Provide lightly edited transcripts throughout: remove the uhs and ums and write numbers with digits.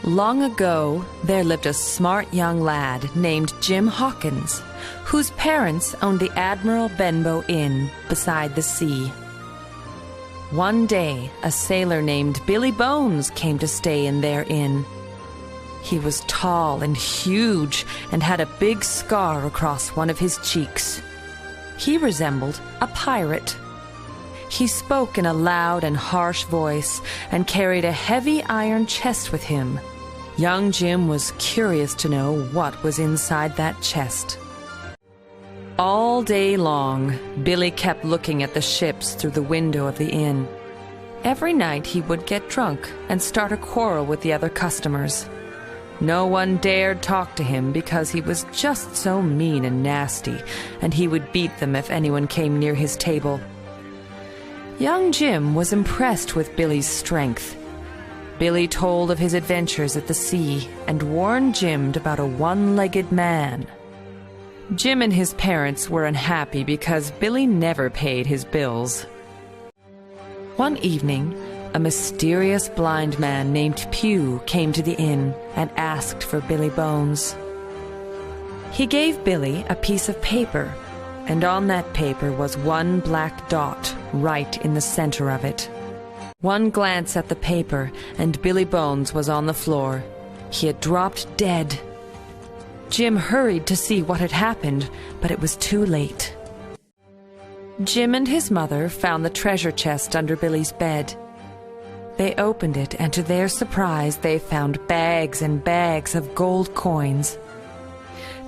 Long ago, there lived a smart young lad named Jim Hawkins, whose parents owned the Admiral Benbow Inn beside the sea. One day, a sailor named Billy Bones came to stay in their inn. He was tall and huge and had a big scar across one of his cheeks. He resembled a pirate. He spoke in a loud and harsh voice and carried a heavy iron chest with him. Young Jim was curious to know what was inside that chest. All day long, Billy kept looking at the ships through the window of the inn. Every night he would get drunk and start a quarrel with the other customers. No one dared talk to him because he was just so mean and nasty, and he would beat them if anyone came near his table. Young Jim was impressed with Billy's strength. Billy told of his adventures at the sea and warned Jim about a one-legged man. Jim and his parents were unhappy because Billy never paid his bills. One evening, a mysterious blind man named Pew came to the inn and asked for Billy Bones. He gave Billy a piece of paper, and on that paper was one black dot right in the center of it. One glance at the paper, and Billy Bones was on the floor. He had dropped dead. Jim hurried to see what had happened, but it was too late. Jim and his mother found the treasure chest under Billy's bed. They opened it, and to their surprise, they found bags and bags of gold coins.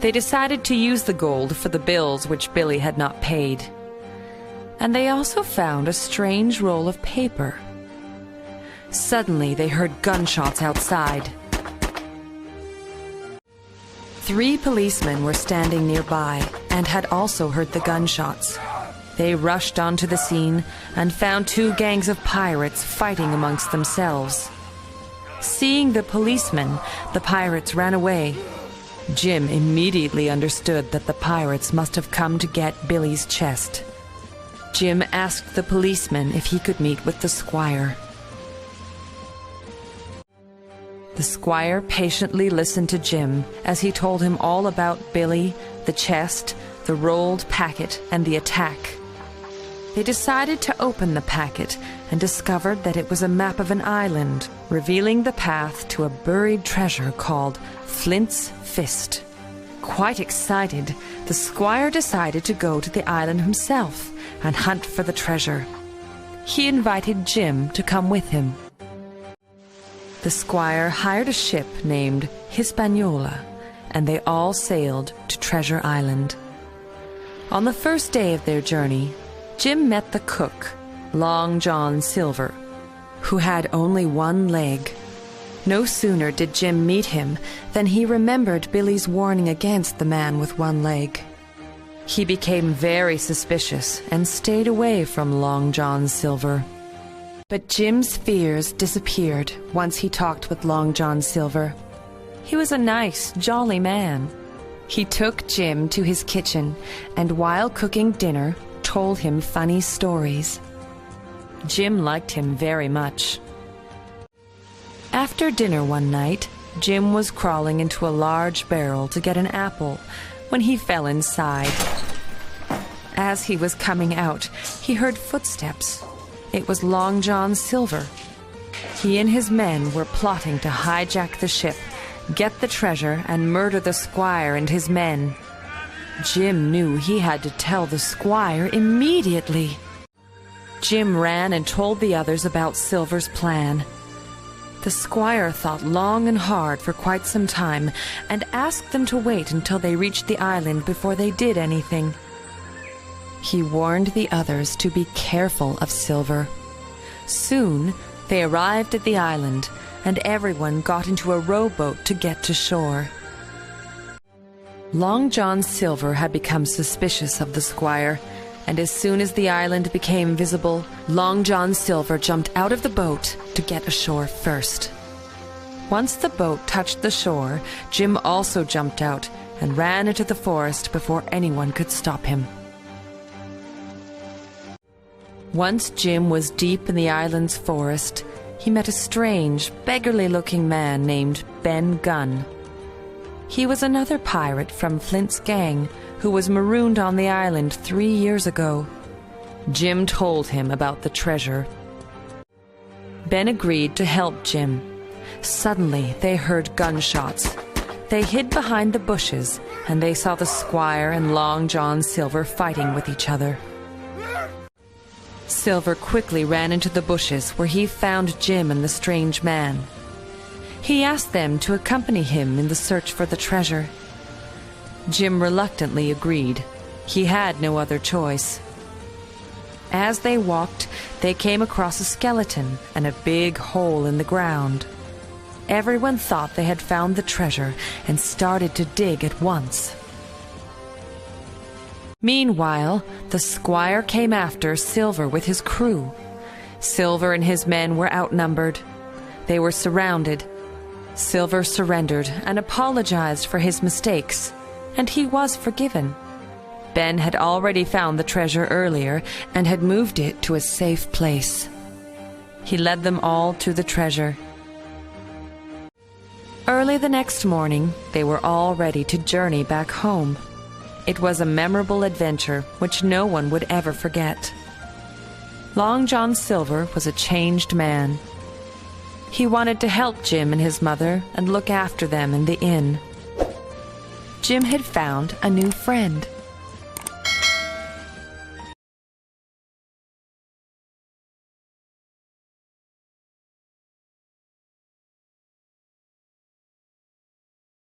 They decided to use the gold for the bills which Billy had not paid. And they also found a strange roll of paper. Suddenly, they heard gunshots outside. 3 policemen were standing nearby and had also heard the gunshots. They rushed onto the scene and found 2 gangs of pirates fighting amongst themselves. Seeing the policemen, the pirates ran away. Jim immediately understood that the pirates must have come to get Billy's chest. Jim asked the policeman if he could meet with the squire. The squire patiently listened to Jim as he told him all about Billy, the chest, the rolled packet, and the attack. They decided to open the packet and discovered that it was a map of an island, revealing the path to a buried treasure called Flint's Fist. Quite excited, the squire decided to go to the island himself and hunt for the treasure. He invited Jim to come with him. The squire hired a ship named Hispaniola, and they all sailed to Treasure Island. On the first day of their journey, Jim met the cook, Long John Silver, who had only one leg. No sooner did Jim meet him than he remembered Billy's warning against the man with one leg. He became very suspicious and stayed away from Long John Silver. But Jim's fears disappeared once he talked with Long John Silver. He was a nice, jolly man. He took Jim to his kitchen and while cooking dinner, told him funny stories. Jim liked him very much. After dinner one night, Jim was crawling into a large barrel to get an apple when he fell inside. As he was coming out, he heard footsteps. It was Long John Silver. He and his men were plotting to hijack the ship, get the treasure, and murder the squire and his men. Jim knew he had to tell the squire immediately. Jim ran and told the others about Silver's plan. The squire thought long and hard for quite some time and asked them to wait until they reached the island before they did anything. He warned the others to be careful of Silver. Soon, they arrived at the island, and everyone got into a rowboat to get to shore. Long John Silver had become suspicious of the squire, and as soon as the island became visible, Long John Silver jumped out of the boat to get ashore first. Once the boat touched the shore, Jim also jumped out and ran into the forest before anyone could stop him. Once Jim was deep in the island's forest, he met a strange, beggarly-looking man named Ben Gunn. He was another pirate from Flint's gang who was marooned on the island 3 years ago. Jim told him about the treasure. Ben agreed to help Jim. Suddenly, they heard gunshots. They hid behind the bushes, and they saw the Squire and Long John Silver fighting with each other. Silver quickly ran into the bushes, where he found Jim and the strange man. He asked them to accompany him in the search for the treasure. Jim reluctantly agreed. He had no other choice. As they walked, they came across a skeleton and a big hole in the ground. Everyone thought they had found the treasure and started to dig at once. Meanwhile, the Squire came after Silver with his crew. Silver and his men were outnumbered. They were surrounded. Silver surrendered and apologized for his mistakes, and he was forgiven. Ben had already found the treasure earlier and had moved it to a safe place. He led them all to the treasure. Early the next morning, they were all ready to journey back home. It was a memorable adventure which no one would ever forget. Long John Silver was a changed man. He wanted to help Jim and his mother and look after them in the inn. Jim had found a new friend.